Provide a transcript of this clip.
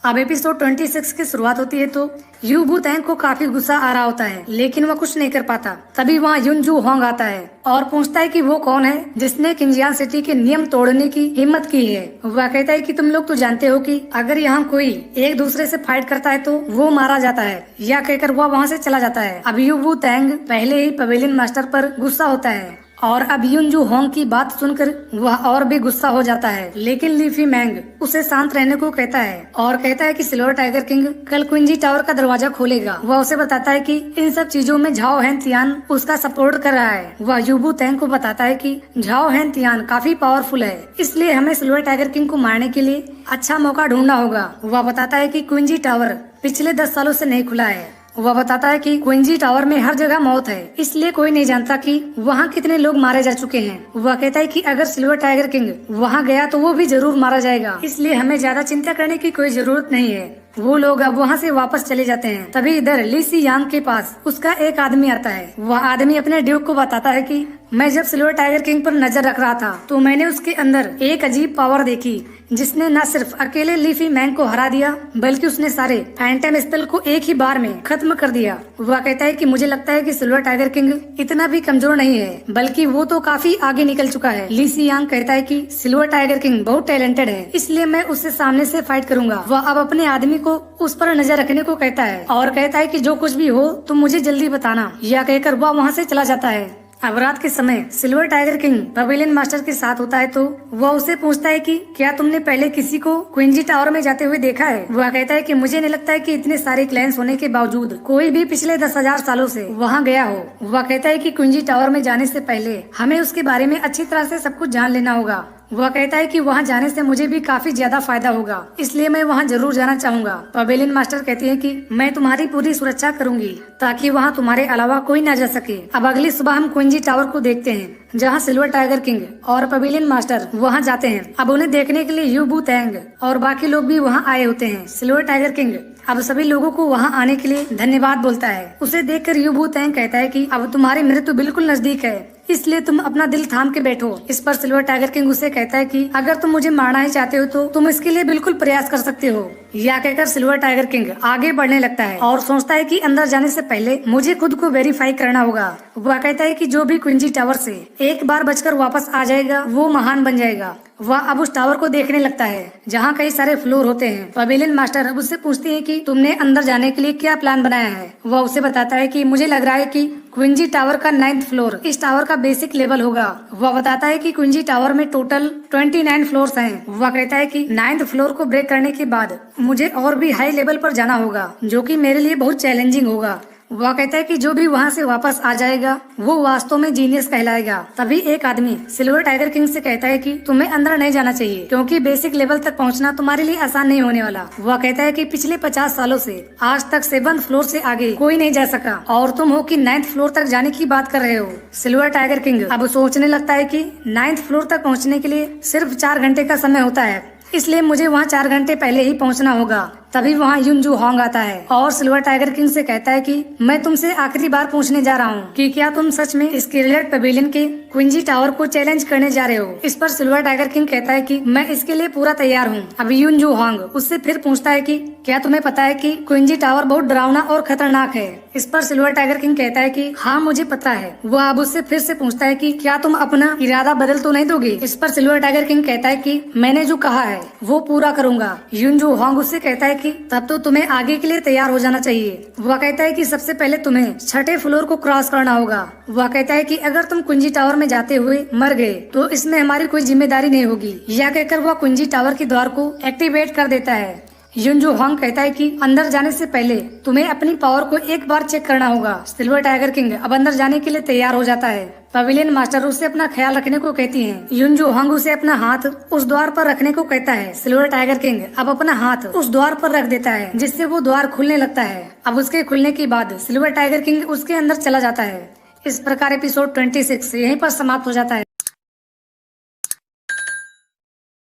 अब एपिसोड 26 की शुरुआत होती है तो यू बू तैंग को काफी गुस्सा आ रहा होता है, लेकिन वह कुछ नहीं कर पाता। तभी वहाँ युन जू होंग आता है और पूछता है कि वो कौन है जिसने किंजियान सिटी के नियम तोड़ने की हिम्मत की है। वह कहता है कि तुम लोग तो जानते हो कि अगर यहाँ कोई एक दूसरे से फाइट करता है तो वो मारा जाता है। यह कहकर वह वहाँ से चला जाता है। अब यू बू तैंग पहले ही पवेलियन मास्टर पर गुस्सा होता है और अब युन जू होंग की बात सुनकर वह और भी गुस्सा हो जाता है, लेकिन लीफी मैंग उसे शांत रहने को कहता है और कहता है कि सिल्वर टाइगर किंग कल क्विंजी टावर का दरवाजा खोलेगा। वह उसे बताता है कि इन सब चीजों में झाओ हैन तियान उसका सपोर्ट कर रहा है। वह यूबू तैंग को बताता है कि झाओ हैन तियान काफी पावरफुल है, इसलिए हमें सिल्वर टाइगर किंग को मारने के लिए अच्छा मौका ढूंढना होगा। वह बताता है कि क्विंजी टावर पिछले 10 सालों से नहीं खुला है। वह बताता है कि क्विंजी टावर में हर जगह मौत है, इसलिए कोई नहीं जानता कि वहाँ कितने लोग मारे जा चुके हैं। वह कहता है कि अगर सिल्वर टाइगर किंग वहाँ गया तो वो भी जरूर मारा जाएगा, इसलिए हमें ज्यादा चिंता करने की कोई जरूरत नहीं है। वो लोग अब वहाँ से वापस चले जाते हैं। तभी इधर ली सी यांग के पास उसका एक आदमी आता है। वह आदमी अपने ड्यूक को बताता है कि मैं जब सिल्वर टाइगर किंग पर नजर रख रहा था तो मैंने उसके अंदर एक अजीब पावर देखी, जिसने न सिर्फ अकेले लीफी मैंग को हरा दिया बल्कि उसने सारे फैंटम स्पेल को एक ही बार में खत्म कर दिया। वह कहता है कि मुझे लगता है कि सिल्वर टाइगर किंग इतना भी कमजोर नहीं है, बल्कि वो तो काफी आगे निकल चुका है। ली सी यांग कहता है कि सिल्वर टाइगर किंग बहुत टैलेंटेड है, इसलिए मैं उससे सामने से फाइट करूंगा। वह अब अपने आदमी को उस पर नजर रखने को कहता है और कहता है कि जो कुछ भी हो तुम मुझे जल्दी बताना। यह कहकर वह वहाँ से चला जाता है। अब रात के समय silver tiger king pavilion master के साथ होता है तो वह उसे पूछता है कि क्या तुमने पहले किसी को क्विंजी टावर में जाते हुए देखा है। वह कहता है कि मुझे नहीं लगता है कि इतने सारे क्लैंस होने के बावजूद कोई भी पिछले 10,000 सालों से वहाँ गया हो। वह कहता है कि क्विंजी टावर में जाने से पहले हमें उसके बारे में अच्छी तरह से सब कुछ जान लेना होगा। वह कहता है कि वहाँ जाने से मुझे भी काफी ज्यादा फायदा होगा, इसलिए मैं वहाँ जरूर जाना चाहूंगा। पवेलियन मास्टर कहती है कि मैं तुम्हारी पूरी सुरक्षा करूंगी ताकि वहाँ तुम्हारे अलावा कोई न जा सके। अब अगली सुबह हम क्विंजी टावर को देखते हैं जहाँ सिल्वर टाइगर किंग और पवेलियन मास्टर वहाँ जाते हैं। अब उन्हें देखने के लिए यू बू तैंग और बाकी लोग भी वहाँ आए होते हैं। सिल्वर टाइगर किंग अब सभी लोगों को वहाँ आने के लिए धन्यवाद बोलता है। उसे देखकर यू बू तैंग कहता है कि अब तुम्हारी मृत्यु बिल्कुल नजदीक है, इसलिए तुम अपना दिल थाम के बैठो। इस पर सिल्वर टाइगर किंग उसे कहता है कि अगर तुम मुझे मारना ही चाहते हो तो तुम इसके लिए बिल्कुल प्रयास कर सकते हो। यह कहकर सिल्वर टाइगर किंग आगे बढ़ने लगता है और सोचता है कि अंदर जाने से पहले मुझे खुद को वेरीफाई करना होगा। वह कहता है कि जो भी क्विंजी टावर से एक बार बचकर वापस आ जाएगा वो महान बन जाएगा। वह अब उस टावर को देखने लगता है जहाँ कई सारे फ्लोर होते हैं। पवेलियन मास्टर अब उससे पूछते हैं कि तुमने अंदर जाने के लिए क्या प्लान बनाया है। वह उसे बताता है कि मुझे लग रहा है कि क्विंजी टावर का 9th फ्लोर इस टावर का बेसिक लेवल होगा। वह बताता है कि क्विंजी टावर में टोटल 29 फ्लोर्स हैं। वह कहता है कि 9th फ्लोर को ब्रेक करने के बाद मुझे और भी हाई लेवल पर जाना होगा, जो कि मेरे लिए बहुत चैलेंजिंग होगा। वह कहता है कि जो भी वहाँ से वापस आ जाएगा वो वास्तव में जीनियस कहलाएगा। तभी एक आदमी सिल्वर टाइगर किंग से कहता है कि तुम्हें अंदर नहीं जाना चाहिए, क्योंकि बेसिक लेवल तक पहुँचना तुम्हारे लिए आसान नहीं होने वाला। वह कहता है कि पिछले 50 सालों से आज तक 7th फ्लोर से आगे कोई नहीं जा सका और तुम हो कि 9th फ्लोर तक जाने की बात कर रहे हो। सिल्वर टाइगर किंग अब सोचने लगता है कि 9th फ्लोर तक पहुँचने के लिए सिर्फ 4 घंटे का समय होता है, इसलिए मुझे वहाँ 4 घंटे पहले ही पहुँचना होगा। तभी वहाँ युन जू होंग आता है और सिल्वर टाइगर किंग से कहता है कि मैं तुमसे आखिरी बार पूछने जा रहा हूँ कि क्या तुम सच में स्केलेट पवेलियन के क्विंजी टावर को चैलेंज करने जा रहे हो। इस पर सिल्वर टाइगर किंग कहता है कि मैं इसके लिए पूरा तैयार हूँ। अब युन जू होंग उससे फिर पूछता है कि क्या तुम्हें पता है कि क्विंजी टावर बहुत डरावना और खतरनाक है। इस पर सिल्वर टाइगर किंग कहता है कि हाँ मुझे पता है। वह अब उससे फिर से पूछता है कि क्या तुम अपना इरादा बदल तो नहीं दोगे। इस पर सिल्वर टाइगर किंग कहता है कि मैंने जो कहा है वो पूरा करूंगा। युन जू होंग उससे कहता है कि तब तो तुम्हें आगे के लिए तैयार हो जाना चाहिए। वह कहता है कि सबसे पहले तुम्हें 6ठे फ्लोर को क्रॉस करना होगा। वह कहता है कि अगर तुम क्विंजी टावर में जाते हुए मर गए तो इसमें हमारी कोई जिम्मेदारी नहीं होगी। यह कहकर वह क्विंजी टावर के द्वार को एक्टिवेट कर देता है। युन जू होंग कहता है कि अंदर जाने से पहले तुम्हें अपनी पावर को एक बार चेक करना होगा। सिल्वर टाइगर किंग अब अंदर जाने के लिए तैयार हो जाता है। पवेलियन मास्टर उससे अपना ख्याल रखने को कहती हैं। युन जू होंग उसे अपना हाथ उस द्वार पर रखने को कहता है। सिल्वर टाइगर किंग अब अपना हाथ उस द्वार पर रख देता है, जिससे वो द्वार खुलने लगता है। अब उसके खुलने के बाद सिल्वर टाइगर किंग उसके अंदर चला जाता है। इस प्रकार एपिसोड 26 यहीं पर समाप्त हो जाता है।